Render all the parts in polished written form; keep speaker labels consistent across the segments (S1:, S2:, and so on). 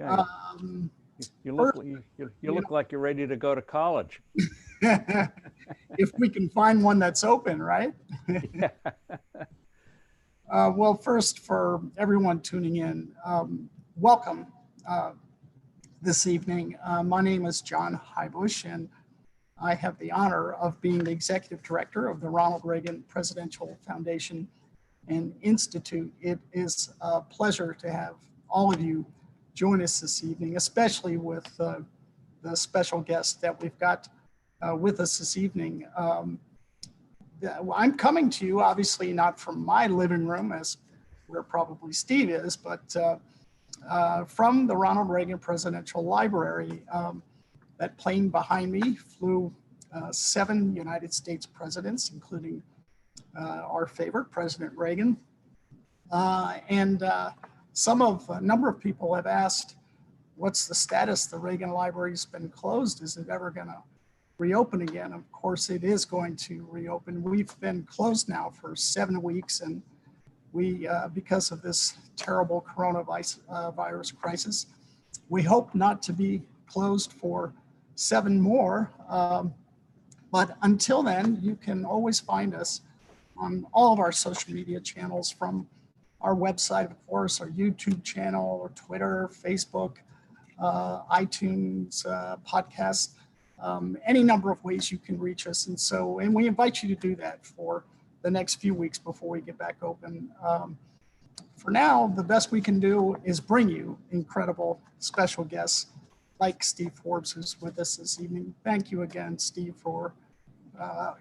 S1: Okay.
S2: Um,
S1: You look
S2: First,
S1: you
S2: you
S1: look like you're ready to go to college.
S2: know, if we can find one that's open, right?
S1: Yeah.
S2: Well, first, for everyone tuning in, welcome uh, this evening. My name is John Hybush, and I have the honor of being the executive director of the Ronald Reagan Presidential Foundation and Institute. It is a pleasure to have all of you join us this evening, especially with the special guest that we've got with us this evening. I'm coming to you, obviously not from my living room, as where probably Steve is, but from the Ronald Reagan Presidential Library. That plane behind me flew 7 United States presidents, including our favorite, President Reagan. And a number of people have asked, what's the status? The Reagan Library's been closed. Is it ever going to reopen again? Of course, it is going to reopen. We've been closed now for 7 weeks, and we, because of this terrible coronavirus crisis, we hope not to be closed for 7 more. But until then, you can always find us on all of our social media channels, from our website, of course, our YouTube channel, or Twitter, Facebook, iTunes, podcasts, any number of ways you can reach us. And we invite you to do that for the next few weeks before we get back open. For now, the best we can do is bring you incredible special guests like Steve Forbes, who's with us this evening. Thank you again, Steve, for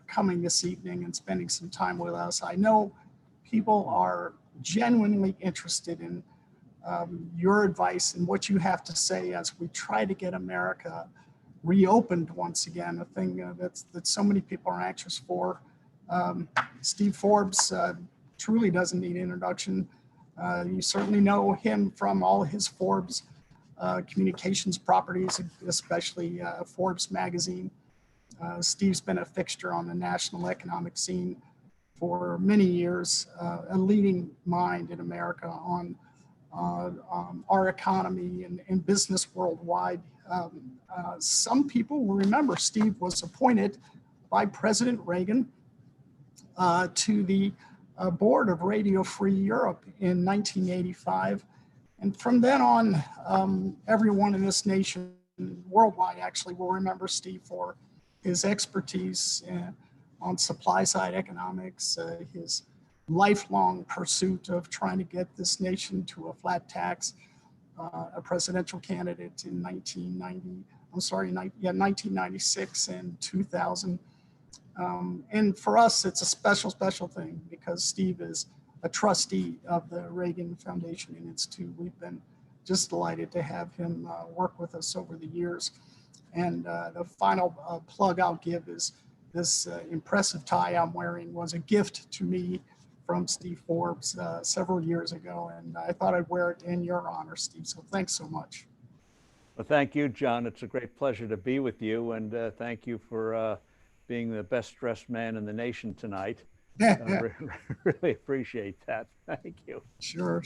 S2: coming this evening and spending some time with us. I know people are genuinely interested in your advice and what you have to say as we try to get America reopened once again, a thing that so many people are anxious for. Steve Forbes truly doesn't need introduction. You certainly know him from all his Forbes communications properties, especially Forbes magazine. Steve's been a fixture on the national economic scene for many years, a leading mind in America on our economy and business worldwide. Some people will remember Steve was appointed by President Reagan to the board of Radio Free Europe in 1985. And from then on, everyone in this nation, worldwide actually, will remember Steve for his expertise on supply side economics, his lifelong pursuit of trying to get this nation to a flat tax, a presidential candidate in 1996 and 2000. And for us, it's a special, special thing because Steve is a trustee of the Reagan Foundation and Institute. We've been just delighted to have him work with us over the years. And the final plug I'll give is this impressive tie I'm wearing was a gift to me from Steve Forbes several years ago, and I thought I'd wear it in your honor, Steve. So thanks so much.
S1: Well, thank you, John. It's a great pleasure to be with you, and thank you for being the best dressed man in the nation tonight. Really appreciate that. Thank you.
S2: Sure.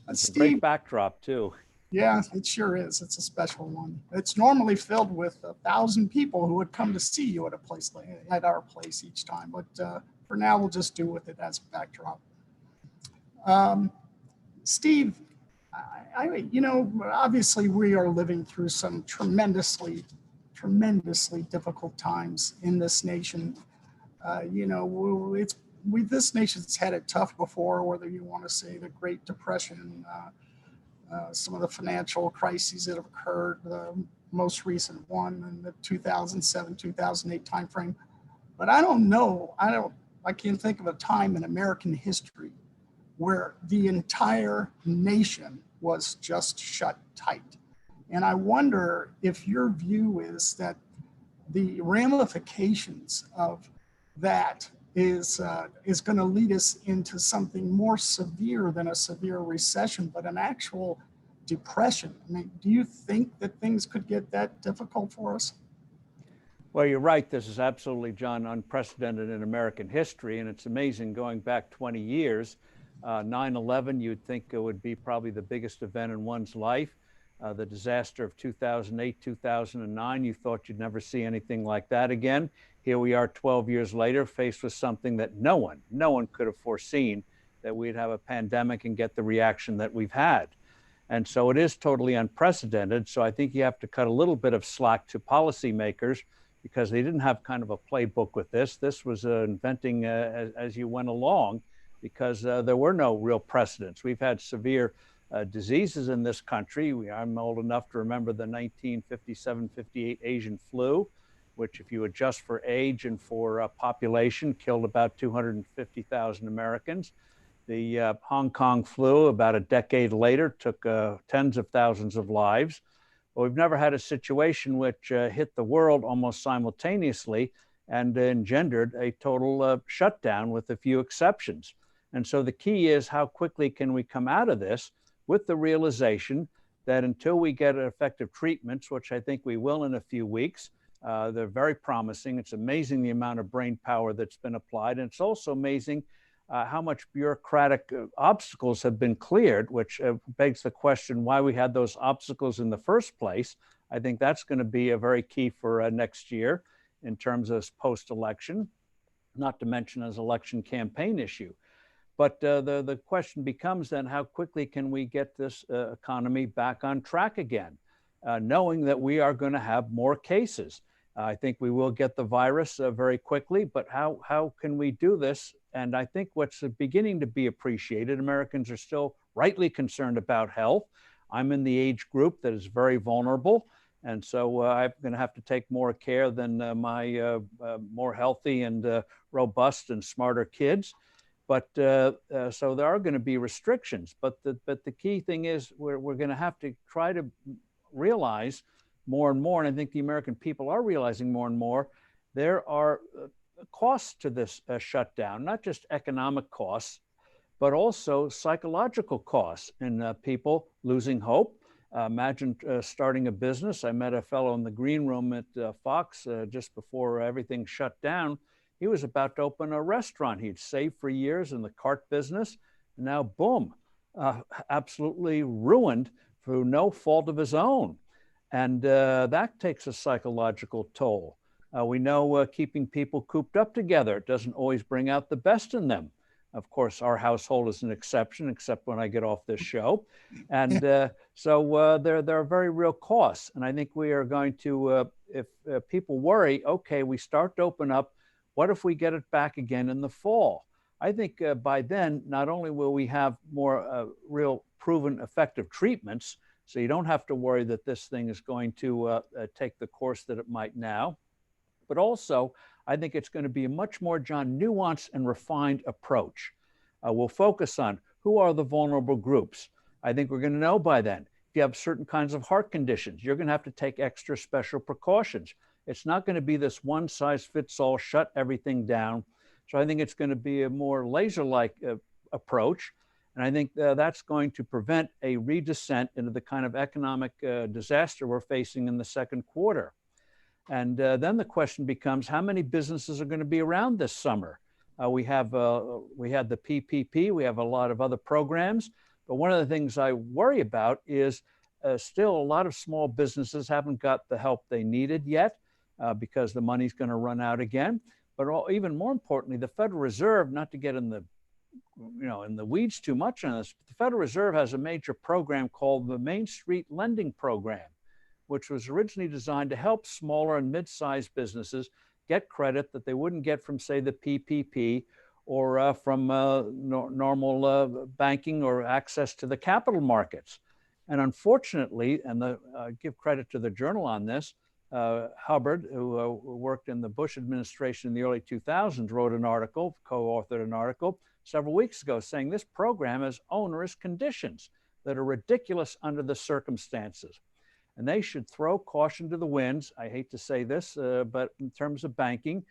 S1: It's
S2: Steve,
S1: a great backdrop too.
S2: Yeah, it sure is. It's a special one. It's normally filled with 1,000 people who would come to see you at our place each time. But for now, we'll just do with it as a backdrop. Steve, obviously we are living through some tremendously difficult times in this nation. This nation's had it tough before, whether you want to say the Great Depression, some of the financial crises that have occurred, the most recent one in the 2007, 2008 timeframe. But I can't think of a time in American history where the entire nation was just shut tight. And I wonder if your view is that the ramifications of that is going to lead us into something more severe than a severe recession, but an actual depression. I mean, do you think that things could get that difficult for us?
S1: Well, you're right. This is absolutely, John, unprecedented in American history. And it's amazing going back 20 years, 9/11, you'd think it would be probably the biggest event in one's life. The disaster of 2008, 2009, you thought you'd never see anything like that again. Here we are 12 years later, faced with something that no one could have foreseen, that we'd have a pandemic and get the reaction that we've had. And so it is totally unprecedented. So I think you have to cut a little bit of slack to policymakers, because they didn't have kind of a playbook with this. This was inventing as you went along, because there were no real precedents. We've had severe diseases in this country. I'm old enough to remember the 1957-58 Asian flu, which, if you adjust for age and for population, killed about 250,000 Americans. The Hong Kong flu, about a decade later, took tens of thousands of lives. But we've never had a situation which hit the world almost simultaneously and engendered a total shutdown, with a few exceptions. And so the key is, how quickly can we come out of this with the realization that until we get effective treatments, which I think we will in a few weeks, they're very promising. It's amazing the amount of brain power that's been applied. And it's also amazing how much bureaucratic obstacles have been cleared, which begs the question why we had those obstacles in the first place. I think that's going to be a very key for next year in terms of post-election, not to mention as election campaign issue. But the question becomes then, how quickly can we get this economy back on track again, knowing that we are going to have more cases? I think we will get the virus very quickly, but how can we do this? And I think what's beginning to be appreciated, Americans are still rightly concerned about health. I'm in the age group that is very vulnerable. And so I'm going to have to take more care than my more healthy and robust and smarter kids. But so there are going to be restrictions. But the key thing is, we're going to have to try to realize more and more, and I think the American people are realizing more and more, there are costs to this shutdown, not just economic costs, but also psychological costs, and people losing hope. Imagine starting a business. I met a fellow in the green room at Fox just before everything shut down. He was about to open a restaurant. He'd saved for years in the cart business. Now, boom, absolutely ruined through no fault of his own. And that takes a psychological toll. We know keeping people cooped up together doesn't always bring out the best in them. Of course, our household is an exception, except when I get off this show. And so there are very real costs. And I think we are going to, if people worry, okay, we start to open up, what if we get it back again in the fall? I think by then, not only will we have more real proven effective treatments, so you don't have to worry that this thing is going to take the course that it might now, but also I think it's going to be a much more, John, nuanced and refined approach. We'll focus on who are the vulnerable groups. I think we're going to know by then, if you have certain kinds of heart conditions, you're going to have to take extra special precautions. It's not going to be this one size fits all, shut everything down. So I think it's going to be a more laser-like approach. And I think that's going to prevent a redescent into the kind of economic disaster we're facing in the second quarter. And then the question becomes, how many businesses are going to be around this summer? We had the PPP, we have a lot of other programs, but one of the things I worry about is still a lot of small businesses haven't got the help they needed yet because the money's going to run out again. But even more importantly, the Federal Reserve, not to get in the weeds too much on this, but the Federal Reserve has a major program called the Main Street Lending Program, which was originally designed to help smaller and mid-sized businesses get credit that they wouldn't get from, say, the PPP or from normal banking or access to the capital markets. And unfortunately, and I give credit to the Journal on this, Hubbard, who worked in the Bush administration in the early 2000s, wrote an article, co-authored an article several weeks ago saying this program has onerous conditions that are ridiculous under the circumstances. And they should throw caution to the winds. I hate to say this, but in terms of banking,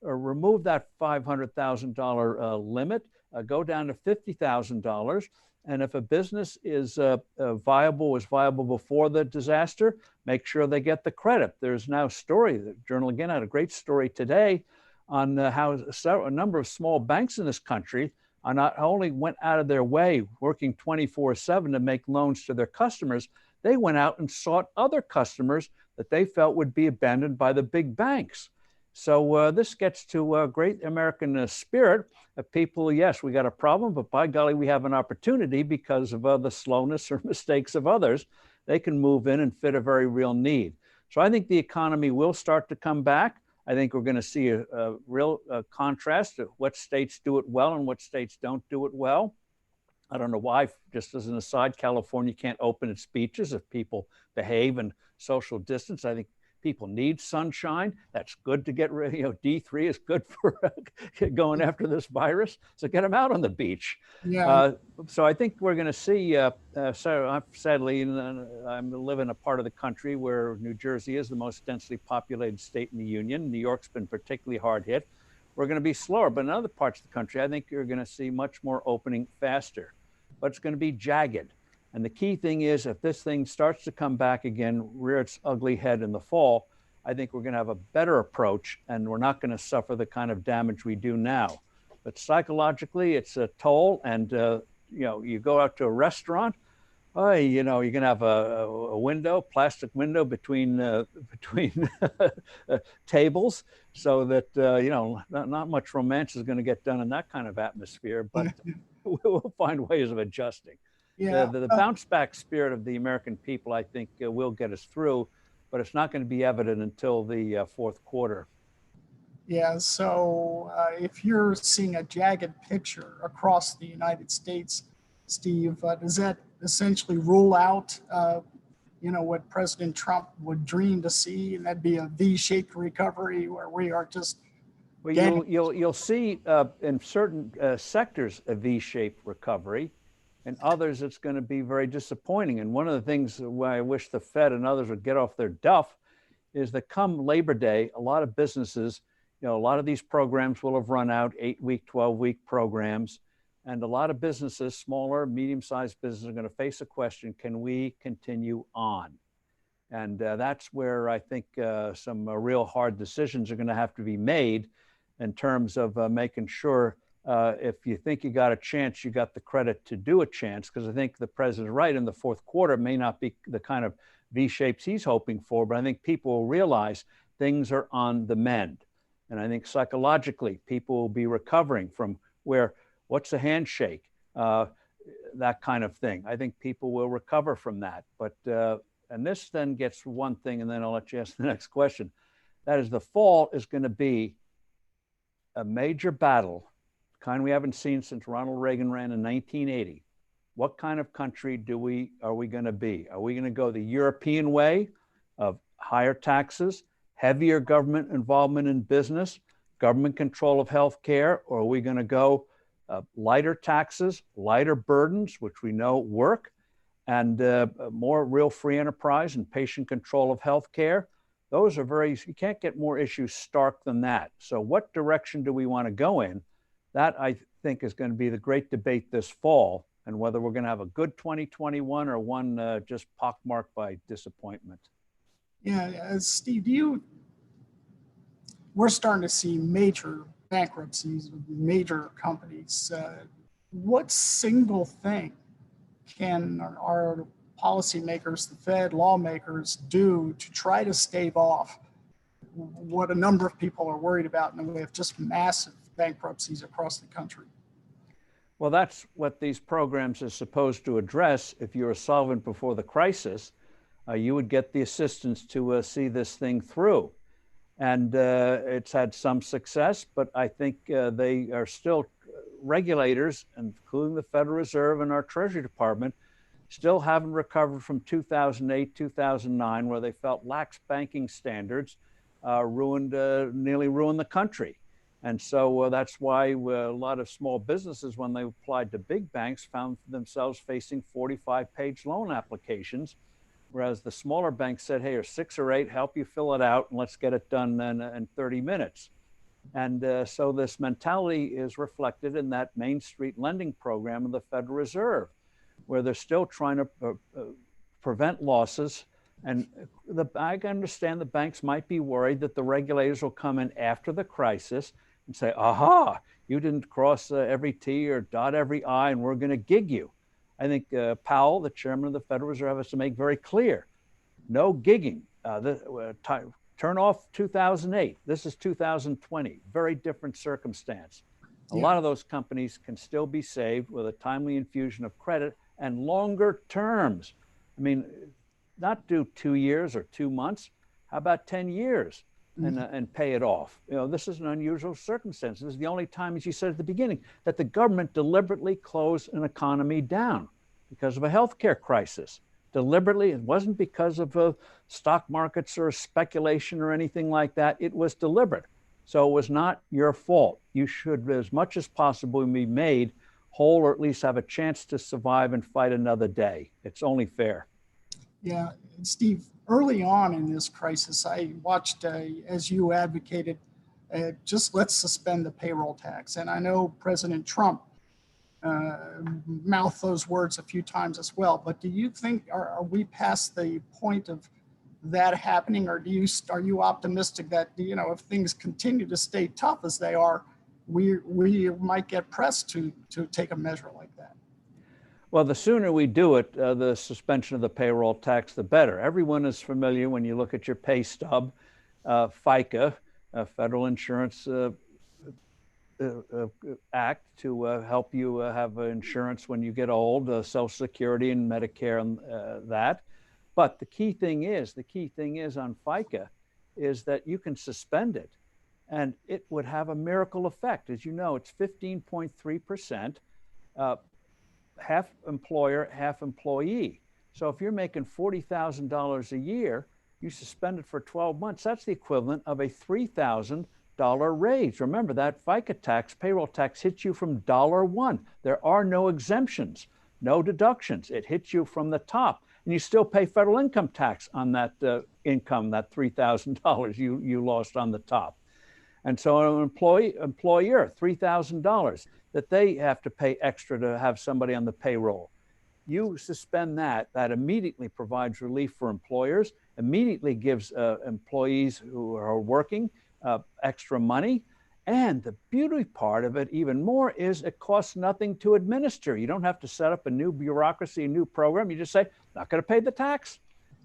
S1: remove that $500,000 limit, go down to $50,000. And if a business is was viable before the disaster, make sure they get the credit. There's now a story, the Journal again had a great story today on how a number of small banks in this country, not only went out of their way working 24/7 to make loans to their customers, they went out and sought other customers that they felt would be abandoned by the big banks. So this gets to a great American spirit of people. Yes, we got a problem, but by golly, we have an opportunity because of the slowness or mistakes of others. They can move in and fit a very real need. So I think the economy will start to come back. I think we're going to see a real contrast of what states do it well and what states don't do it well. I don't know why, just as an aside, California can't open its beaches if people behave and social distance. I think people need sunshine. That's good to get rid of. D3 is good for going after this virus. So get them out on the beach.
S2: Yeah.
S1: So I think we're going to see, so sadly, I live in a part of the country where New Jersey is the most densely populated state in the union. New York's been particularly hard hit. We're going to be slower, but in other parts of the country, I think you're going to see much more opening faster, but it's going to be jagged. And the key thing is, if this thing starts to come back again, rear its ugly head in the fall, I think we're going to have a better approach, and we're not going to suffer the kind of damage we do now. But psychologically, it's a toll. And you go out to a restaurant, you're going to have a window, plastic window between tables, so that not much romance is going to get done in that kind of atmosphere. But we'll find ways of adjusting.
S2: Yeah.
S1: The bounce back spirit of the American people, I think, will get us through, but it's not going to be evident until the fourth quarter.
S2: Yeah. So if you're seeing a jagged picture across the United States, Steve, does that essentially rule out, what President Trump would dream to see, and that'd be a V-shaped recovery where we are just.
S1: Well, you'll see in certain sectors a V-shaped recovery. In others, it's going to be very disappointing. And one of the things why I wish the Fed and others would get off their duff is that come Labor Day, a lot of businesses, a lot of these programs will have run out, 8-week, 12-week programs. And a lot of businesses, smaller, medium-sized businesses, are going to face a question: can we continue on? And that's where I think some real hard decisions are going to have to be made in terms of making sure if you think you got a chance, you got the credit to do a chance. Because I think the president's right, in the fourth quarter may not be the kind of V-shapes he's hoping for, but I think people will realize things are on the mend. And I think psychologically, people will be recovering from what's a handshake, that kind of thing. I think people will recover from that. But, and this then gets one thing, and then I'll let you ask the next question. That is, the fall is going to be a major battle, kind we haven't seen since Ronald Reagan ran in 1980. What kind of country are we going to be? Are we going to go the European way of higher taxes, heavier government involvement in business, government control of healthcare, or are we going to go lighter taxes, lighter burdens, which we know work, and more real free enterprise and patient control of healthcare? Those are you can't get more issues stark than that. So what direction do we want to go in? That, I think, is going to be the great debate this fall, and whether we're going to have a good 2021 or one just pockmarked by disappointment.
S2: Yeah, Steve, we're starting to see major bankruptcies of major companies. What single thing can our policymakers, the Fed, lawmakers do to try to stave off what a number of people are worried about, and we have just massive bankruptcies across the country?
S1: Well, that's what these programs are supposed to address. If you're solvent before the crisis, you would get the assistance to see this thing through. And it's had some success, but I think they are still, regulators, including the Federal Reserve and our Treasury Department, still haven't recovered from 2008, 2009, where they felt lax banking standards nearly ruined the country. And so that's why a lot of small businesses, when they applied to big banks, found themselves facing 45-page loan applications, whereas the smaller banks said, hey, here's 6 or 8, help you fill it out, and let's get it done in 30 minutes. And so this mentality is reflected in that Main Street lending program of the Federal Reserve, where they're still trying to prevent losses. And I understand the banks might be worried that the regulators will come in after the crisis and say, aha, You didn't cross every T or dot every I, and we're going to gig you. I think Powell, the chairman of the Federal Reserve, has to make very clear, no gigging. Turn off 2008. This is 2020. Very different circumstance. A lot of those companies can still be saved with a timely infusion of credit and longer terms. I mean, not do 2 years or 2 months. How about 10 years and pay it off? You know, this is an unusual circumstance. This is the only time, as you said at the beginning, that the government deliberately closed an economy down because of a healthcare crisis. Deliberately, it wasn't because of stock markets or speculation or anything like that. It was deliberate. So it was not your fault. You should, as much as possible, be made whole, or at least have a chance to survive and fight another day. It's only fair.
S2: Yeah, Steve, early on in this crisis, I watched, as you advocated, just let's suspend the payroll tax. And I know President Trump mouthed those words a few times as well. But do you think, are we past the point of that happening, or are you optimistic that, you know, if things continue to stay tough as they are, we might get pressed to take a measure like that?
S1: Well, the sooner we do it, the suspension of the payroll tax, the better. Everyone is familiar when you look at your pay stub, FICA, Federal Insurance Act, to help you have insurance when you get old, Social Security and Medicare and that. But the key thing is on FICA is that you can suspend it and it would have a miracle effect. As you know, it's 15.3%. Half employer, half employee. So if you're making $40,000 a year, you suspend it for 12 months. That's the equivalent of a $3,000 raise. Remember, that FICA tax, payroll tax, hits you from $1. There are no exemptions, no deductions. It hits you from the top, and you still pay federal income tax on that income, that $3,000 you lost on the top. And so an employer, $3,000 that they have to pay extra to have somebody on the payroll. You suspend that immediately provides relief for employers, immediately gives employees who are working extra money. And the beauty part of it even more is it costs nothing to administer. You don't have to set up a new bureaucracy, a new program. You just say, not going to pay the tax.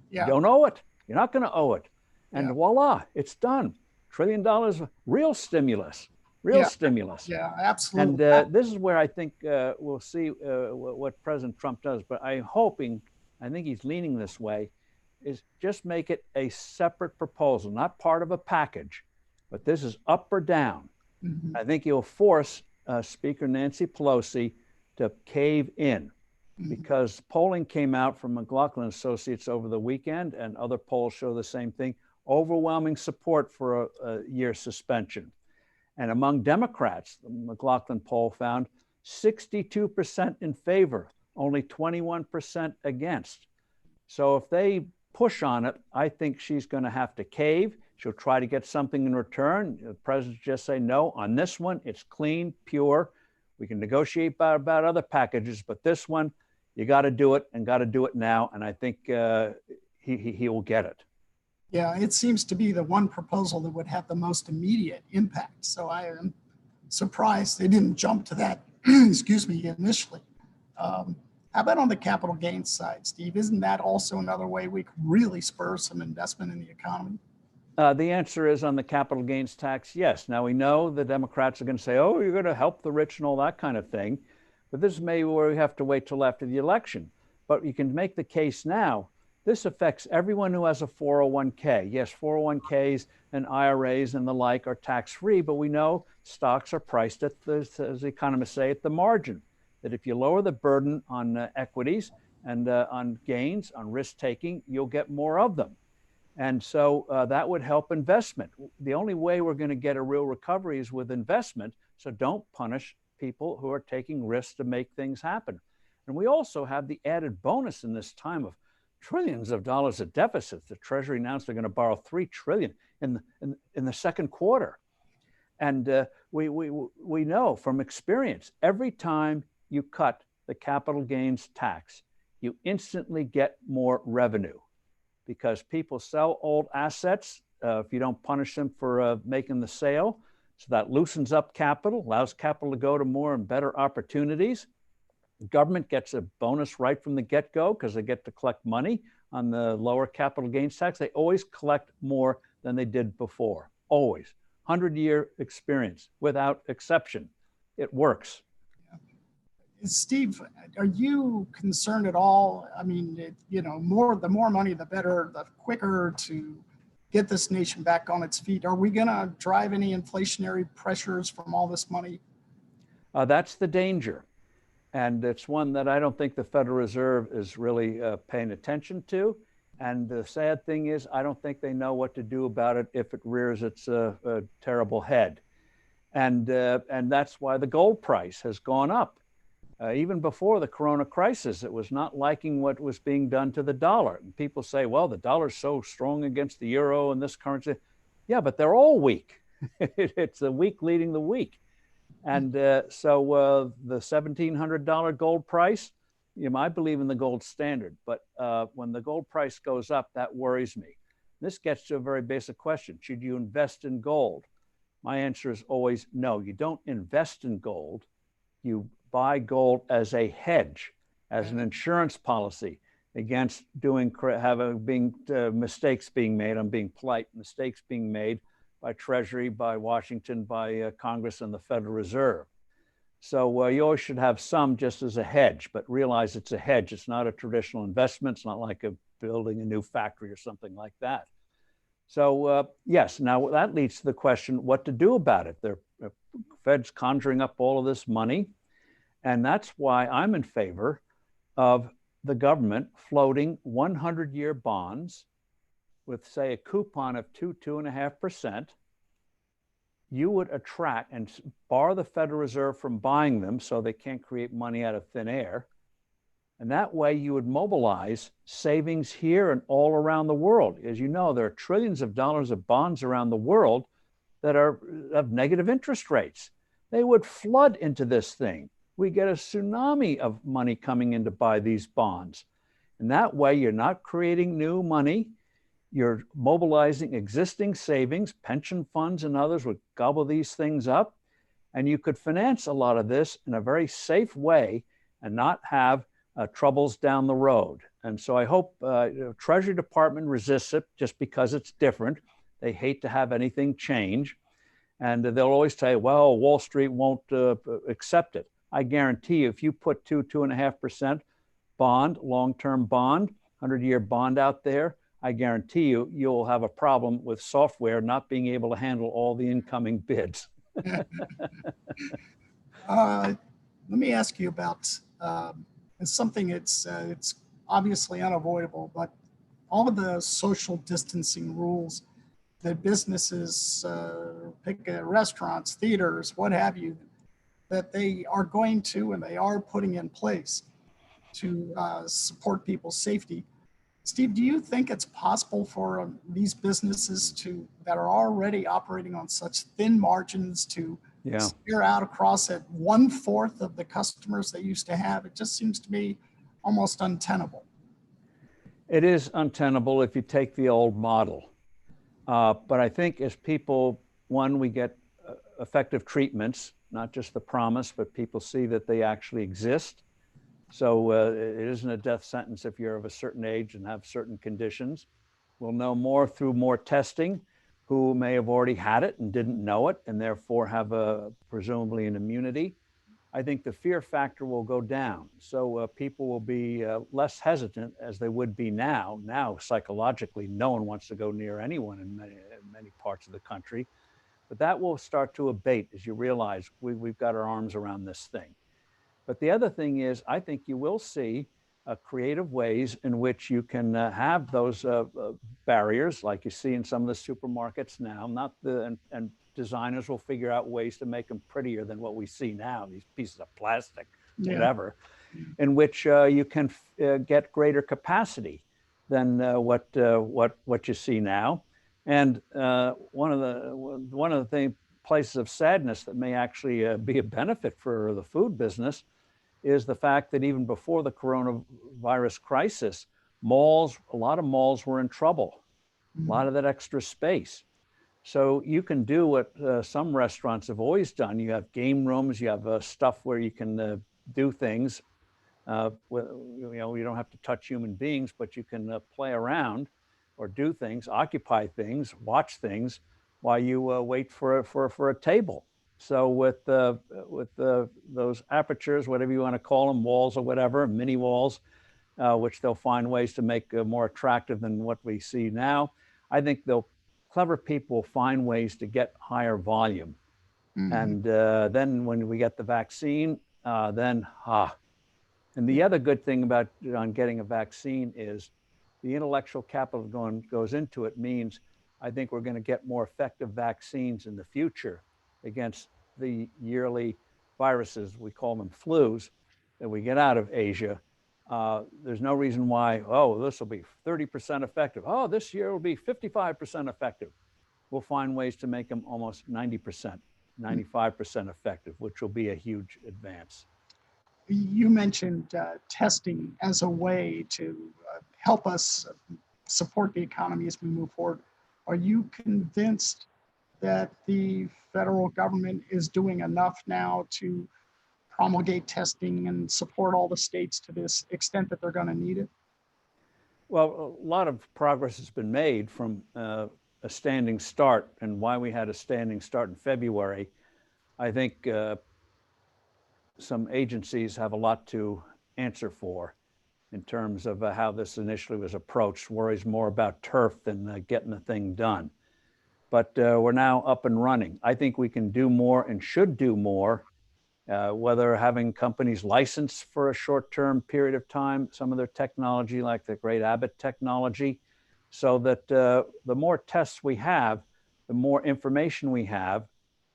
S1: You don't owe it. You're not going to owe it. And voila, it's done. $1 trillion, real stimulus. Stimulus.
S2: Yeah, absolutely.
S1: And this is where I think we'll see what President Trump does. But I'm hoping, I think he's leaning this way, is just make it a separate proposal, not part of a package, but this is up or down. Mm-hmm. I think he'll force Speaker Nancy Pelosi to cave in, because polling came out from McLaughlin Associates over the weekend, and other polls show the same thing. Overwhelming support for a year suspension. And among Democrats, the McLaughlin poll found 62% in favor, only 21% against. So if they push on it, I think she's going to have to cave. She'll try to get something in return. The president just say, no, on this one, it's clean, pure. We can negotiate about other packages, but this one, you got to do it, and got to do it now. And I think he will get it.
S2: Yeah, it seems to be the one proposal that would have the most immediate impact. So I am surprised they didn't jump to that, excuse me, initially. How about on the capital gains side, Steve? Isn't that also another way we could really spur some investment in the economy?
S1: The answer is on the capital gains tax, yes. Now, we know the Democrats are going to say, oh, you're going to help the rich and all that kind of thing. But this is maybe where we have to wait till after the election. But you can make the case now. This affects everyone who has a 401k. Yes, 401ks and IRAs and the like are tax-free, but we know stocks are priced at the, as economists say, at the margin. That if you lower the burden on equities and on gains, on risk-taking, you'll get more of them. And so that would help investment. The only way we're going to get a real recovery is with investment, so don't punish people who are taking risks to make things happen. And we also have the added bonus in this time of trillions of dollars of deficits. The Treasury announced they're going to borrow $3 trillion in the second quarter. And we know from experience, every time you cut the capital gains tax, you instantly get more revenue, because people sell old assets if you don't punish them for making the sale. So that loosens up capital, allows capital to go to more and better opportunities. The government gets a bonus right from the get-go because they get to collect money on the lower capital gains tax. They always collect more than they did before, always. 100-year experience, without exception. It works.
S2: Steve, are you concerned at all? I mean, the more money, the better, the quicker to get this nation back on its feet. Are we going to drive any inflationary pressures from all this money?
S1: That's the danger. And it's one that I don't think the Federal Reserve is really paying attention to. And the sad thing is, I don't think they know what to do about it if it rears its terrible head. And that's why the gold price has gone up. Even before the Corona crisis, it was not liking what was being done to the dollar. And people say, well, the dollar's so strong against the euro and this currency. Yeah, but they're all weak. It's the weak leading the weak. And so the $1,700 gold price, I believe in the gold standard, but when the gold price goes up, that worries me. This gets to a very basic question. Should you invest in gold? My answer is always no. You don't invest in gold. You buy gold as a hedge, as an insurance policy against mistakes being made. I'm being polite, mistakes being made by Treasury, by Washington, by Congress and the Federal Reserve. So you always should have some just as a hedge, but realize it's a hedge. It's not a traditional investment. It's not like building a new factory or something like that. So yes, now that leads to the question, what to do about it? The Fed's conjuring up all of this money. And that's why I'm in favor of the government floating 100-year bonds with, say, a coupon of 2.5%. You would attract and bar the Federal Reserve from buying them so they can't create money out of thin air. And that way you would mobilize savings here and all around the world. As you know, there are trillions of dollars of bonds around the world that are of negative interest rates. They would flood into this thing. We get a tsunami of money coming in to buy these bonds. And that way you're not creating new money. You're mobilizing existing savings, pension funds and others would gobble these things up. And you could finance a lot of this in a very safe way and not have troubles down the road. And so I hope Treasury Department resists it just because it's different. They hate to have anything change. And they'll always say, well, Wall Street won't accept it. I guarantee you, if you put 2.5% bond, long-term bond, 100-year bond out there, I guarantee you, you'll have a problem with software not being able to handle all the incoming bids.
S2: Let me ask you about something it's obviously unavoidable, but all of the social distancing rules that businesses, restaurants, theaters, what have you, that they are going to and they are putting in place to support people's safety. Steve, do you think it's possible for these businesses that are already operating on such thin margins to steer out across at 1/4 of the customers they used to have? It just seems to me almost untenable.
S1: It is untenable if you take the old model. But I think as people, we get effective treatments, not just the promise, but people see that they actually exist. So it isn't a death sentence if you're of a certain age and have certain conditions. We'll know more through more testing who may have already had it and didn't know it and therefore have presumably an immunity. I think the fear factor will go down. So people will be less hesitant as they would be now. Now, psychologically, no one wants to go near anyone in many parts of the country. But that will start to abate as you realize we've got our arms around this thing. But the other thing is, I think you will see creative ways in which you can have those barriers like you see in some of the supermarkets now, and designers will figure out ways to make them prettier than what we see now, these pieces of plastic, whatever, in which you can get greater capacity than what you see now. And one of the places of sadness that may actually be a benefit for the food business is the fact that even before the coronavirus crisis, a lot of malls were in trouble, a lot of that extra space. So you can do what some restaurants have always done. You have game rooms, you have stuff where you can do things. You don't have to touch human beings, but you can play around or do things, occupy things, watch things while you wait for a table. So with those apertures, whatever you want to call them, walls or whatever, mini walls, which they'll find ways to make more attractive than what we see now. I think clever people will find ways to get higher volume. And then when we get the vaccine, and the other good thing about on getting a vaccine is the intellectual capital goes into it means I think we're going to get more effective vaccines in the future against the yearly viruses, we call them flus, that we get out of Asia. There's no reason why, oh, this will be 30% effective. Oh, this year will be 55% effective. We'll find ways to make them almost 90%, 95% effective, which will be a huge advance.
S2: You mentioned testing as a way to help us support the economy as we move forward. Are you convinced that the federal government is doing enough now to promulgate testing and support all the states to this extent that they're going to need it?
S1: Well, a lot of progress has been made from a standing start, and why we had a standing start in February. I think some agencies have a lot to answer for in terms of how this initially was approached. Worries more about turf than getting the thing done. But we're now up and running. I think we can do more and should do more, whether having companies licensed for a short-term period of time, some of their technology like the great Abbott technology, so that the more tests we have, the more information we have,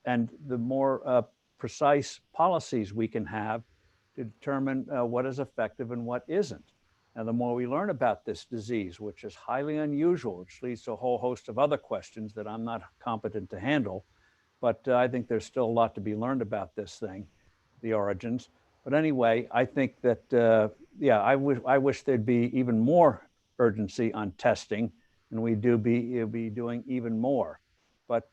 S1: and the more precise policies we can have to determine what is effective and what isn't. And the more we learn about this disease, which is highly unusual, which leads to a whole host of other questions that I'm not competent to handle, but I think there's still a lot to be learned about this thing, the origins. But anyway, I think that, I wish there'd be even more urgency on testing, and we do be doing even more. But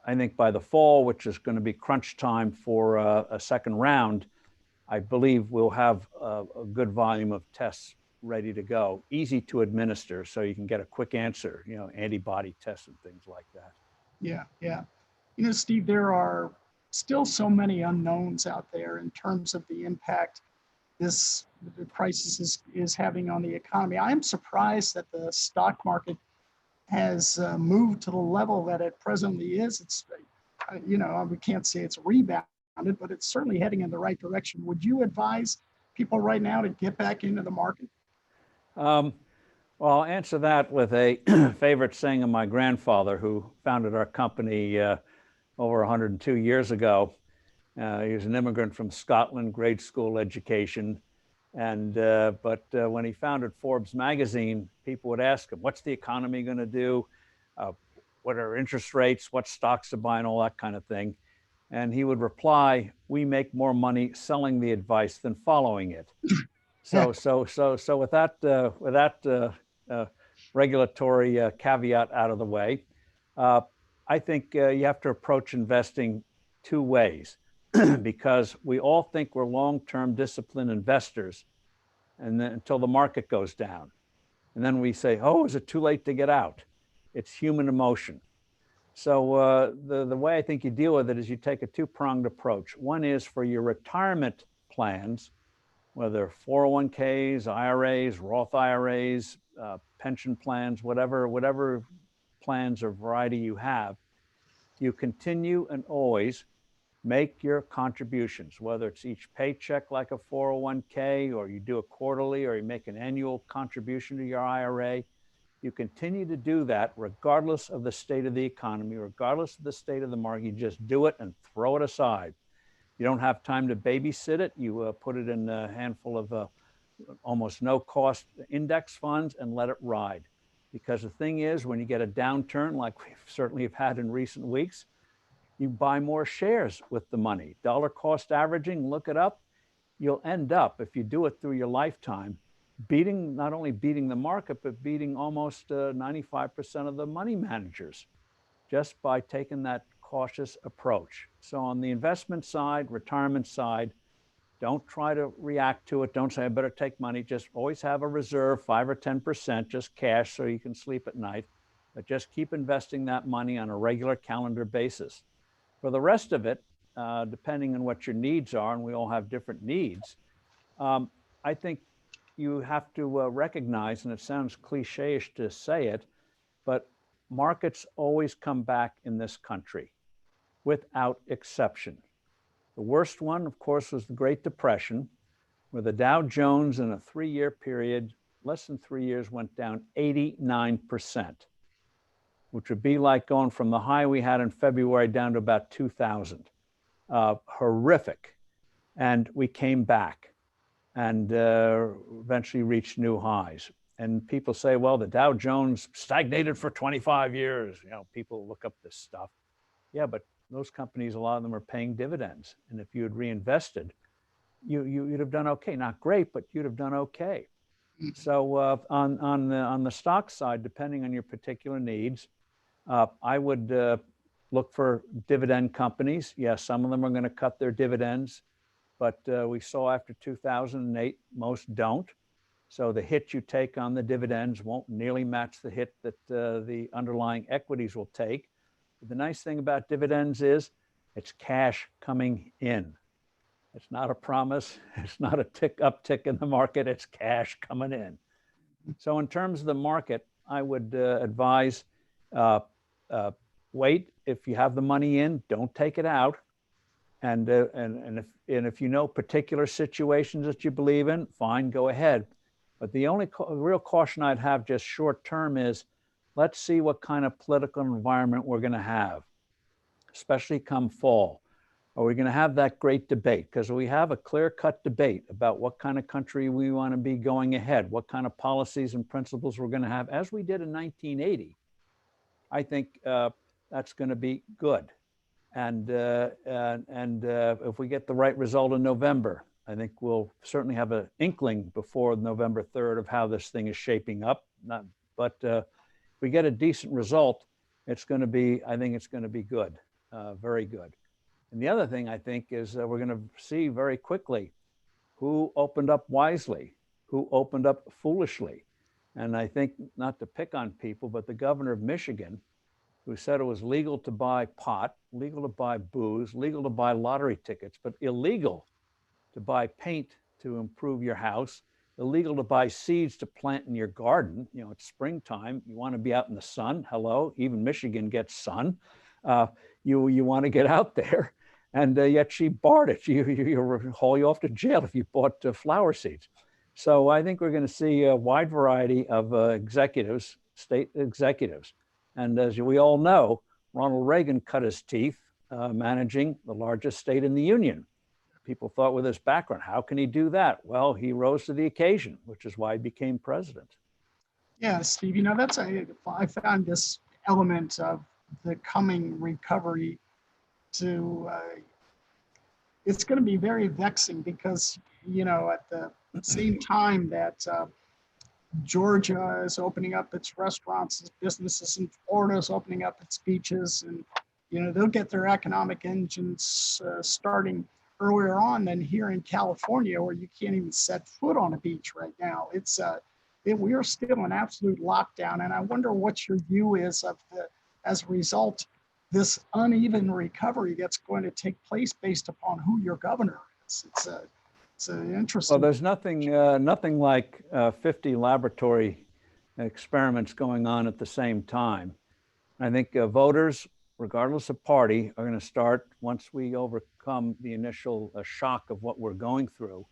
S1: I think by the fall, which is going to be crunch time for a second round, I believe we'll have a good volume of tests ready to go, easy to administer, so you can get a quick answer, antibody tests and things like that.
S2: Yeah, yeah. Steve, there are still so many unknowns out there in terms of the impact this crisis is having on the economy. I'm surprised that the stock market has moved to the level that it presently is. It's, we can't say it's rebounded, but it's certainly heading in the right direction. Would you advise people right now to get back into the market?
S1: Well, I'll answer that with a favorite saying of my grandfather, who founded our company over 102 years ago. He was an immigrant from Scotland, grade school education. But when he founded Forbes magazine, people would ask him, what's the economy going to do? What are interest rates? What stocks to buy and all that kind of thing. And he would reply, we make more money selling the advice than following it. So with that regulatory caveat out of the way, I think you have to approach investing two ways. Because we all think we're long-term disciplined investors, and then until the market goes down. And then we say, oh, is it too late to get out? It's human emotion. So the way I think you deal with it is you take a two-pronged approach. One is for your retirement plans, whether 401ks, IRAs, Roth IRAs, pension plans, whatever plans or variety you have, you continue and always make your contributions, whether it's each paycheck like a 401k, or you do it quarterly, or you make an annual contribution to your IRA. You continue to do that regardless of the state of the economy, regardless of the state of the market. You just do it and throw it aside. You don't have time to babysit it. You put it in a handful of almost no cost index funds and let it ride. Because the thing is, when you get a downturn like we certainly have had in recent weeks, you buy more shares with the money. Dollar cost averaging, look it up. You'll end up, if you do it through your lifetime, not only beating the market, but beating almost 95% of the money managers, just by taking that cautious approach. So on the investment side, retirement side, don't try to react to it. Don't say, I better take money. Just always have a reserve, 5 or 10%, just cash so you can sleep at night. But just keep investing that money on a regular calendar basis. For the rest of it, depending on what your needs are, and we all have different needs, I think you have to recognize, and it sounds cliche-ish to say it, but markets always come back in this country without exception. The worst one, of course, was the Great Depression, where the Dow Jones in a 3-year period, less than 3 years, went down 89%, which would be like going from the high we had in February down to about 2000. Horrific. And we came back and eventually reached new highs. And people say, well, the Dow Jones stagnated for 25 years. You know, people look up this stuff. Yeah, but those companies, a lot of them are paying dividends. And if you had reinvested, you'd have done okay. Not great, but you'd have done okay. So on the stock side, depending on your particular needs, I would look for dividend companies. Yes, some of them are going to cut their dividends, but we saw after 2008, most don't. So the hit you take on the dividends won't nearly match the hit that the underlying equities will take. But the nice thing about dividends is it's cash coming in. It's not a promise. It's not a uptick in the market. It's cash coming in. So in terms of the market, I would advise wait. If you have the money in, don't take it out. And if you know particular situations that you believe in, fine, go ahead. But the only real caution I'd have just short term is let's see what kind of political environment we're going to have, especially come fall. Are we going to have that great debate? Because we have a clear-cut debate about what kind of country we want to be going ahead, what kind of policies and principles we're going to have, as we did in 1980. I think that's going to be good. And if we get the right result in November, I think we'll certainly have an inkling before November 3rd of how this thing is shaping up. But if we get a decent result, it's going to be, I think it's going to be good, very good. And the other thing I think is we're going to see very quickly who opened up wisely, who opened up foolishly. And I think, not to pick on people, but the governor of Michigan, who said it was legal to buy pot, legal to buy booze, legal to buy lottery tickets, but illegal to buy paint to improve your house, illegal to buy seeds to plant in your garden. You know, it's springtime. You want to be out in the sun. Hello, even Michigan gets sun. You want to get out there. And yet she barred it. You haul you off to jail if you bought flower seeds. So I think we're going to see a wide variety of executives, state executives. And as we all know, Ronald Reagan cut his teeth managing the largest state in the union. People thought with his background, how can he do that? Well, he rose to the occasion, which is why he became president.
S2: Yeah, Steve, you know, I found this element of the coming recovery to, it's going to be very vexing because, you know, at the same time that Georgia is opening up its restaurants, its businesses, and Florida is opening up its beaches, and, you know, they'll get their economic engines starting earlier on than here in California, where you can't even set foot on a beach right now. We are still in absolute lockdown, and I wonder what your view is of as a result, this uneven recovery that's going to take place based upon who your governor is. It's an interesting.
S1: Well, there's nothing like 50 laboratory experiments going on at the same time. I think voters, regardless of party, are going to start, once we overcome the initial shock of what we're going through,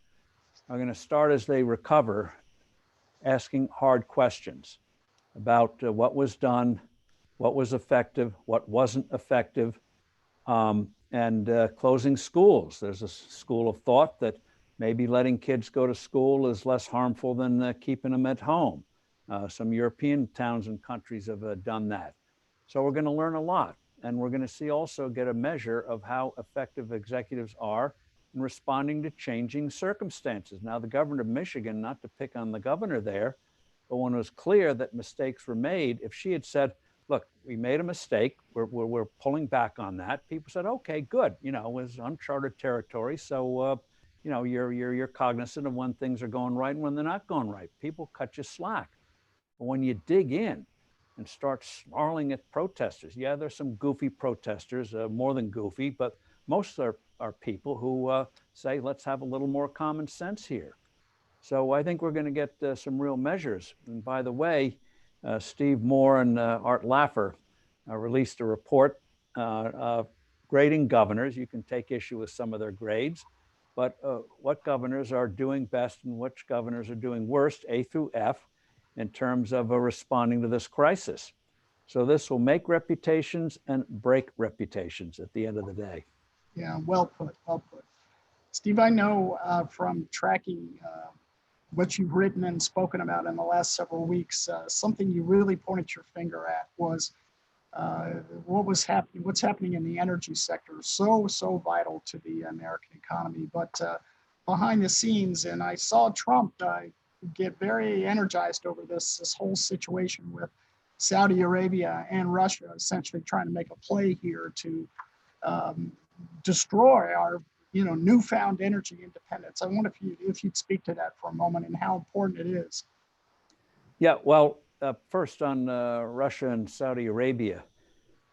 S1: are going to start as they recover, asking hard questions about what was done, what was effective, what wasn't effective, and closing schools. There's a school of thought that maybe letting kids go to school is less harmful than keeping them at home. Some European towns and countries have done that. So we're going to learn a lot. And we're going to see also get a measure of how effective executives are in responding to changing circumstances. Now, the governor of Michigan, not to pick on the governor there, but when it was clear that mistakes were made, if she had said, look, we made a mistake. We're pulling back on that. People said, okay, good. You know, it was uncharted territory. So, you know, you're cognizant of when things are going right and when they're not going right. People cut you slack. But when you dig in and start snarling at protesters, yeah, there's some goofy protesters, more than goofy, but most are people who say, let's have a little more common sense here. So I think we're going to get some real measures. And by the way, Steve Moore and Art Laffer released a report grading governors. You can take issue with some of their grades, but what governors are doing best and which governors are doing worst, A through F, in terms of responding to this crisis. So this will make reputations and break reputations at the end of the day.
S2: Yeah, well put, well put. Steve, I know from tracking what you've written and spoken about in the last several weeks, something you really pointed your finger at was what's happening in the energy sector. So vital to the American economy, but behind the scenes, and I saw Trump get very energized over this whole situation with Saudi Arabia and Russia essentially trying to make a play here to destroy our newfound energy independence. I wonder if you'd speak to that for a moment and how important it is.
S1: Yeah, well, first on Russia and Saudi Arabia,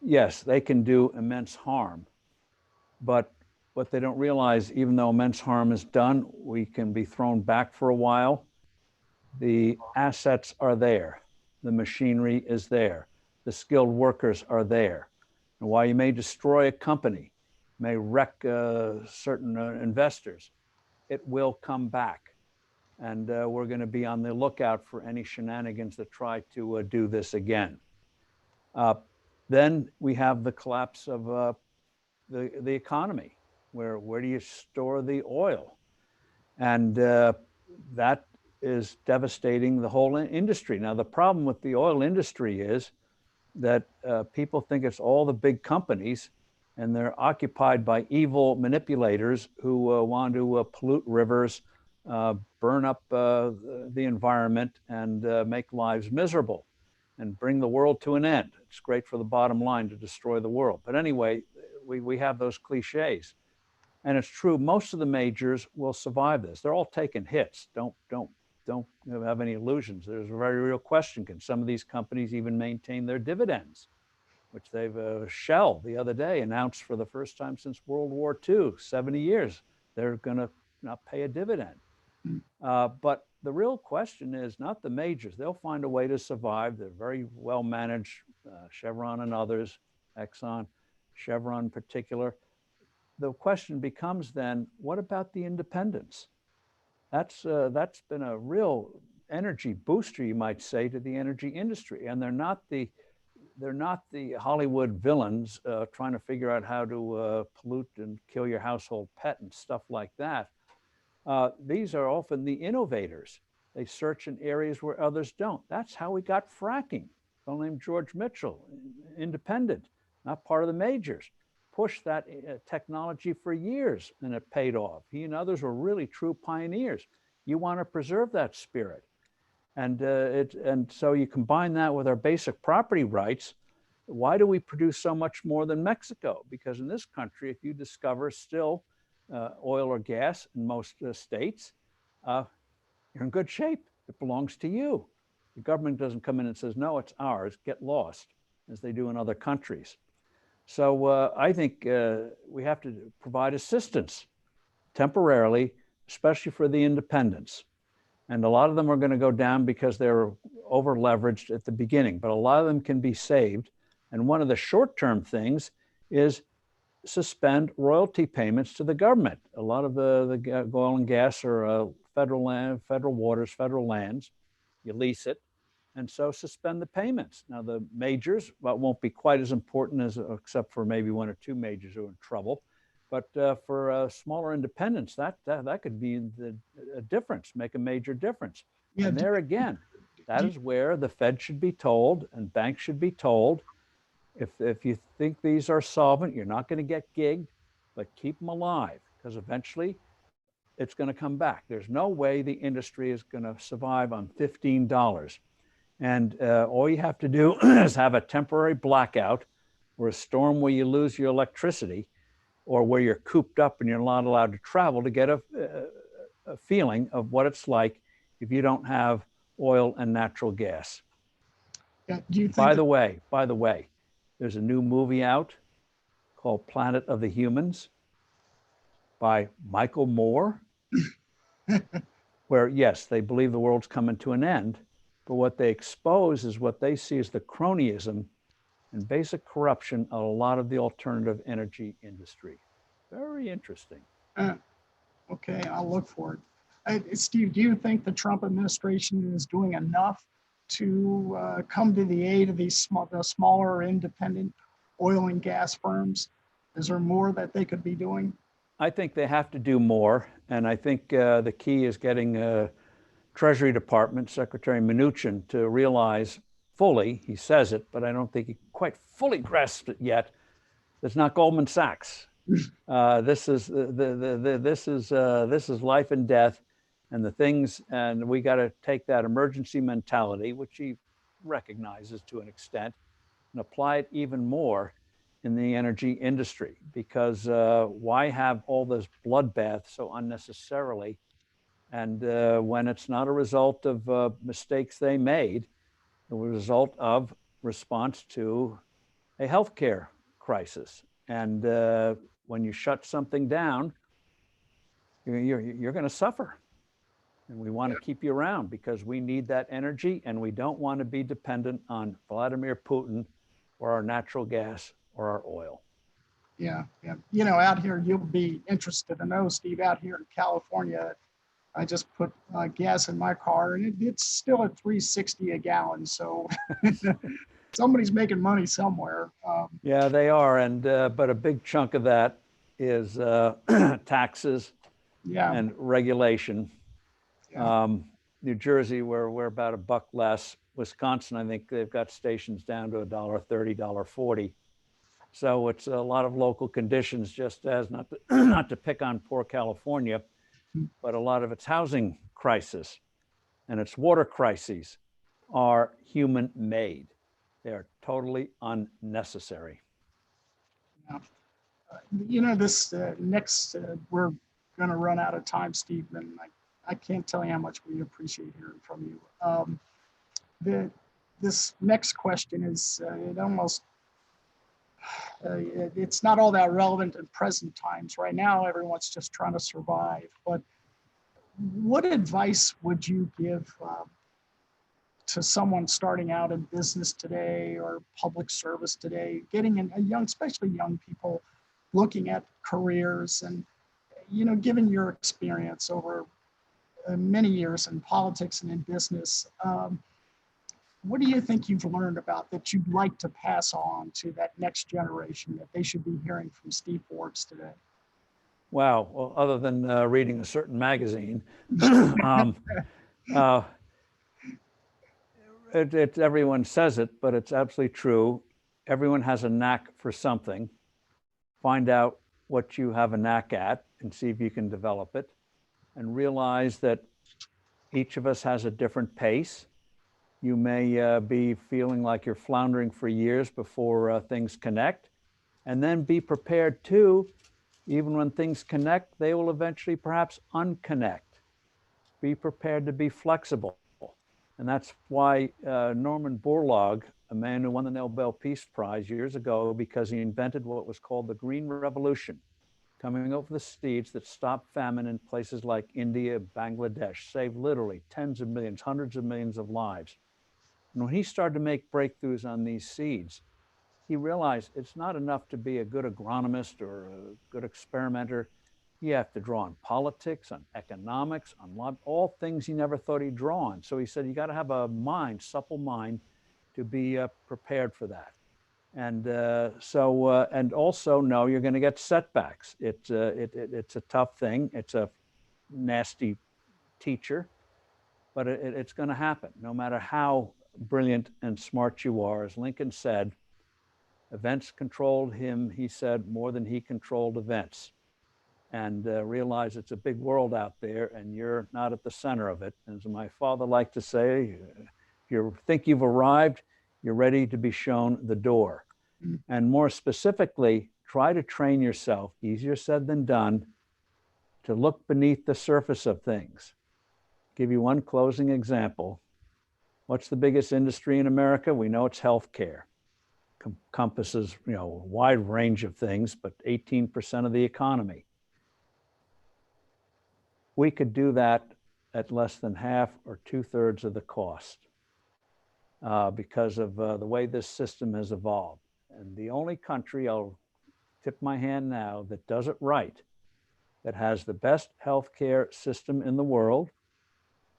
S1: yes, they can do immense harm, but what they don't realize, even though immense harm is done, we can be thrown back for a while. The assets are there. The machinery is there. The skilled workers are there. And while you may destroy a company, may wreck certain investors, it will come back. And we're going to be on the lookout for any shenanigans that try to do this again. Then we have the collapse of the economy. Where do you store the oil? And that is devastating the whole industry. Now, the problem with the oil industry is that people think it's all the big companies, and they're occupied by evil manipulators who want to pollute rivers, burn up the environment, and make lives miserable and bring the world to an end. It's great for the bottom line to destroy the world. But anyway, we have those cliches. And it's true, most of the majors will survive this. They're all taking hits. Don't have any illusions. There's a very real question. Can some of these companies even maintain their dividends? Which they've, Shell the other day announced for the first time since World War II, 70 years, they're gonna not pay a dividend. But the real question is not the majors. They'll find a way to survive. They're very well managed, Chevron and others, Exxon, Chevron in particular. The question becomes then, what about the independents? That's been a real energy booster, you might say, to the energy industry. And they're not the Hollywood villains trying to figure out how to pollute and kill your household pet and stuff like that. These are often the innovators. They search in areas where others don't. That's how we got fracking. A fellow named George Mitchell, independent, not part of the majors, pushed that technology for years, and it paid off. He and others were really true pioneers. You want to preserve that spirit. And so you combine that with our basic property rights. Why do we produce so much more than Mexico? Because in this country, if you discover still oil or gas in most states, you're in good shape. It belongs to you. The government doesn't come in and says, no, it's ours, get lost, as they do in other countries. So I think we have to provide assistance temporarily, especially for the independents. And a lot of them are going to go down because they're over leveraged at the beginning, but a lot of them can be saved. And one of the short-term things is suspend royalty payments to the government. A lot of the oil and gas are federal land, federal waters, federal lands. You lease it. And so suspend the payments. Now the majors won't be quite as important as, except for maybe one or two majors who are in trouble. But for smaller independents, that could be a difference, make a major difference. Yeah, and there again, that is where the Fed should be told and banks should be told, if you think these are solvent, you're not going to get gigged, but keep them alive, because eventually it's going to come back. There's no way the industry is going to survive on $15. And all you have to do is have a temporary blackout or a storm where you lose your electricity, or where you're cooped up and you're not allowed to travel, to get a feeling of what it's like if you don't have oil and natural gas.
S2: Yeah, do you think
S1: By the way, there's a new movie out called Planet of the Humans by Michael Moore, where, yes, they believe the world's coming to an end, but what they expose is what they see as the cronyism and basic corruption of a lot of the alternative energy industry. Very interesting.
S2: Okay, I'll look for it. Steve, do you think the Trump administration is doing enough to come to the aid of these the smaller independent oil and gas firms? Is there more that they could be doing?
S1: I think they have to do more, and I think the key is getting Treasury Department Secretary Mnuchin to realize fully, he says it, but I don't think he quite fully grasped it yet, it's not Goldman Sachs. This is life and death, and the things, and we got to take that emergency mentality, which he recognizes to an extent, and apply it even more in the energy industry. Because why have all this bloodbath so unnecessarily? And when it's not a result of mistakes they made, it was a result of response to a healthcare crisis. And when you shut something down, you're going to suffer. And we want to keep you around because we need that energy, and we don't want to be dependent on Vladimir Putin or our natural gas or our oil.
S2: Yeah, yeah. You know, out here, you'll be interested to know, Steve, out here in California, I just put gas in my car, and it's still at $3.60 a gallon. So somebody's making money somewhere.
S1: Yeah, they are, and but a big chunk of that is taxes and regulation.
S2: Yeah.
S1: New Jersey, we're about $1 less. Wisconsin, I think they've got stations down to $1.30, $1.40. So it's a lot of local conditions, just as not to, not to pick on poor California, but a lot of its housing crisis and its water crises are human made. They are totally unnecessary.
S2: Yeah. You know, this next, we're going to run out of time, Steve, and I can't tell you how much we appreciate hearing from you. This next question is it almost, it's not all that relevant in present times. Right now, everyone's just trying to survive. But what advice would you give to someone starting out in business today or public service today, getting in a young, especially young people, looking at careers and, you know, given your experience over many years in politics and in business, what do you think you've learned about that you'd like to pass on to that next generation that they should be hearing from Steve Forbes today?
S1: Wow. Well, other than reading a certain magazine, everyone says it, but it's absolutely true. Everyone has a knack for something. Find out what you have a knack at and see if you can develop it, and realize that each of us has a different pace. You may be feeling like you're floundering for years before things connect, and then be prepared too, even when things connect, they will eventually perhaps unconnect. Be prepared to be flexible. And that's why Norman Borlaug, a man who won the Nobel Peace Prize years ago because he invented what was called the Green Revolution, coming up with the seeds that stopped famine in places like India, Bangladesh, saved literally tens of millions, hundreds of millions of lives. And when he started to make breakthroughs on these seeds, he realized it's not enough to be a good agronomist or a good experimenter. You have to draw on politics, on economics, on all things he never thought he'd draw on. So he said, you got to have a mind, supple mind, to be prepared for that. And and also know you're going to get setbacks. It's a tough thing. It's a nasty teacher, but it's going to happen no matter how brilliant and smart you are. As Lincoln said, events controlled him, he said, more than he controlled events. And realize it's a big world out there and you're not at the center of it. And as my father liked to say, you think you've arrived, you're ready to be shown the door. And more specifically, try to train yourself, easier said than done, to look beneath the surface of things. Give you one closing example. What's the biggest industry in America? We know it's healthcare. Encompasses, a wide range of things, but 18% of the economy. We could do that at less than half or 2/3 of the cost because of the way this system has evolved. And the only country, I'll tip my hand now, that does it right, that has the best healthcare system in the world,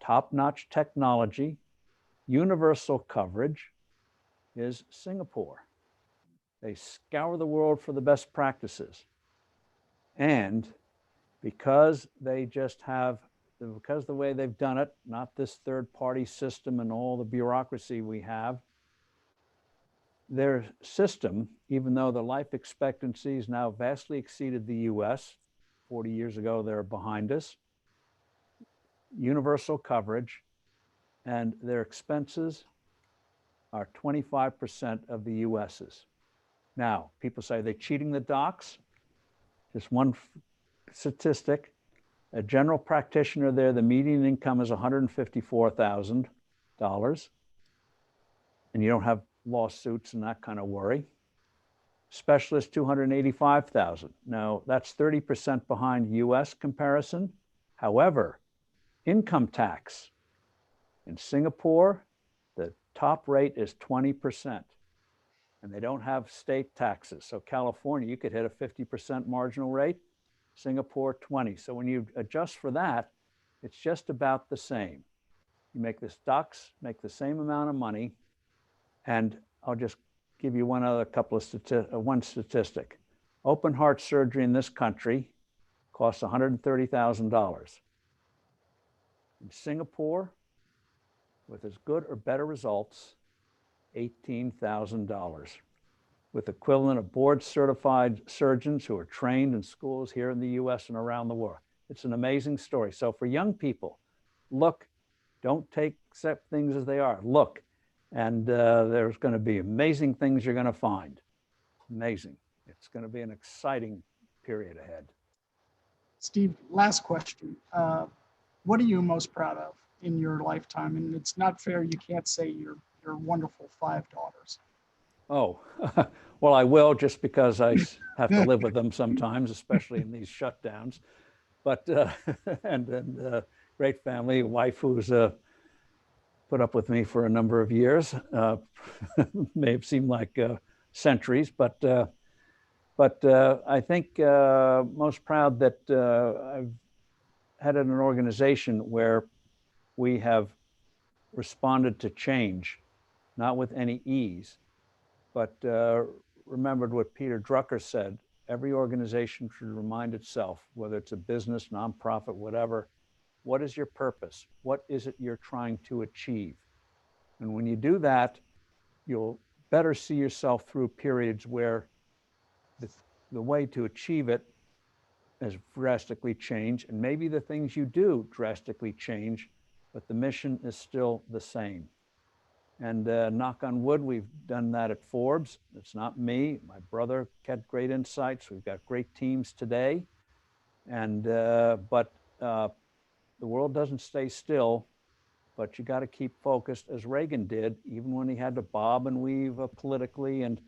S1: top-notch technology, universal coverage, is Singapore. They scour the world for the best practices. And because they just have, because the way they've done it, not this third-party system and all the bureaucracy we have, their system, even though the life expectancy is now vastly exceeded the US, 40 years ago, they're behind us, universal coverage, and their expenses are 25% of the US's. Now, people say they're cheating the docs. Just one statistic, a general practitioner there, the median income is $154,000, and you don't have lawsuits and that kind of worry. Specialist, $285,000. Now, that's 30% behind US comparison. However, income tax in Singapore, the top rate is 20%. And they don't have state taxes. So California, you could hit a 50% marginal rate, Singapore 20. So when you adjust for that, it's just about the same. You make this docs make the same amount of money. And I'll just give you one statistic. Open heart surgery in this country costs $130,000. In Singapore, with as good or better results, $18,000, with equivalent of board certified surgeons who are trained in schools here in the US and around the world. It's an amazing story. So for young people, look, don't accept things as they are. Look, and there's going to be amazing things you're going to find. Amazing. It's going to be an exciting period ahead.
S2: Steve, last question. What are you most proud of in your lifetime? And it's not fair, you can't say your wonderful 5 daughters.
S1: Oh, well, I will, just because I have to live with them sometimes, especially in these shutdowns. But, and great family, wife who's put up with me for a number of years. May have seemed like centuries, but I think most proud that I've headed an organization where we have responded to change, not with any ease, but remembered what Peter Drucker said. Every organization should remind itself, whether it's a business, nonprofit, whatever, what is your purpose? What is it you're trying to achieve? And when you do that, you'll better see yourself through periods where the way to achieve it has drastically changed, and maybe the things you do drastically change, but the mission is still the same. And knock on wood, we've done that at Forbes. It's not me. My brother had great insights. We've got great teams today. And but the world doesn't stay still, but you got to keep focused, as Reagan did, even when he had to bob and weave politically, and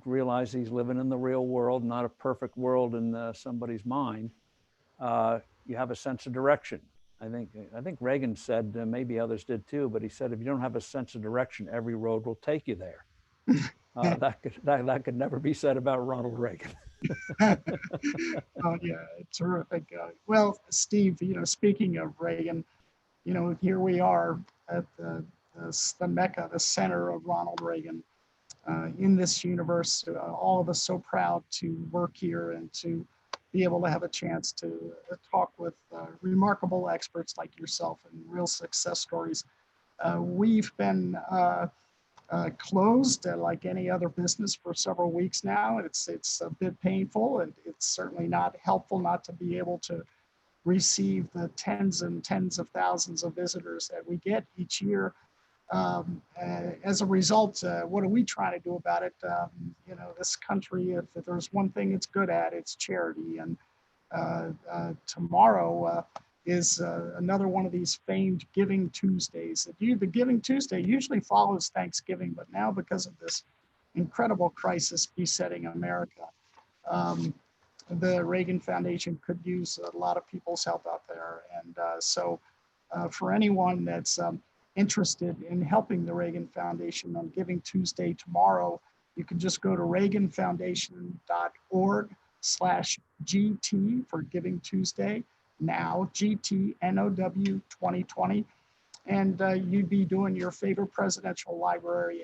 S1: realize he's living in the real world, not a perfect world in somebody's mind. You have a sense of direction. I think Reagan said, maybe others did too, but he said, if you don't have a sense of direction, every road will take you there. That could never be said about Ronald Reagan.
S2: Oh yeah, terrific. Well, Steve, speaking of Reagan, here we are at the Mecca, the center of Ronald Reagan, in this universe. All of us so proud to work here and to be able to have a chance to talk with remarkable experts like yourself and real success stories. We've been closed like any other business for several weeks now. It's a bit painful, and it's certainly not helpful not to be able to receive the tens and tens of thousands of visitors that we get each year. As a result, what are we trying to do about it? This country, if there's one thing it's good at, it's charity. And tomorrow is another one of these famed Giving Tuesdays. The Giving Tuesday usually follows Thanksgiving, but now because of this incredible crisis besetting America, the Reagan Foundation could use a lot of people's help out there. And so for anyone that's interested in helping the Reagan Foundation on Giving Tuesday tomorrow, you can just go to reaganfoundation.org/GT for Giving Tuesday, now GTNOW 2020. And you'd be doing your favorite presidential library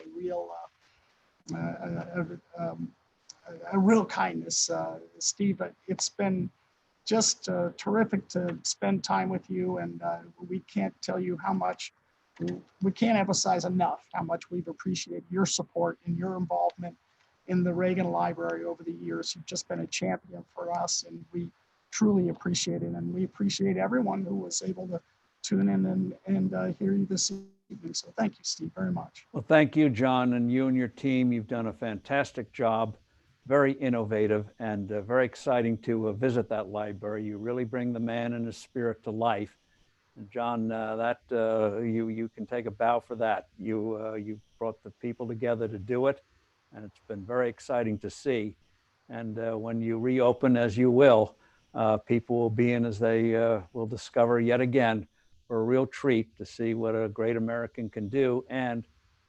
S2: a real kindness. Steve, it's been just terrific to spend time with you, and we can't tell you how much, we can't emphasize enough how much we've appreciated your support and your involvement in the Reagan Library over the years. You've just been a champion for us, and we truly appreciate it. And we appreciate everyone who was able to tune in and hear you this evening. So thank you, Steve, very much.
S1: Well, thank you, John, and you and your team. You've done a fantastic job, very innovative, and very exciting to visit that library. You really bring the man and his spirit to life. And John, you can take a bow for that. You brought the people together to do it, and it's been very exciting to see. And when you reopen, as you will, people will be in as they will discover yet again for a real treat to see what a great American can do and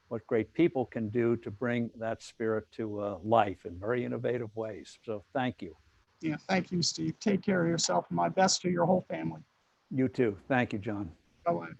S1: what great people can do to bring that spirit to life in very innovative ways. So thank you.
S2: Yeah, thank you, Steve. Take care of yourself, and my best to your whole family.
S1: You too. Thank you, John.
S2: Bye-bye.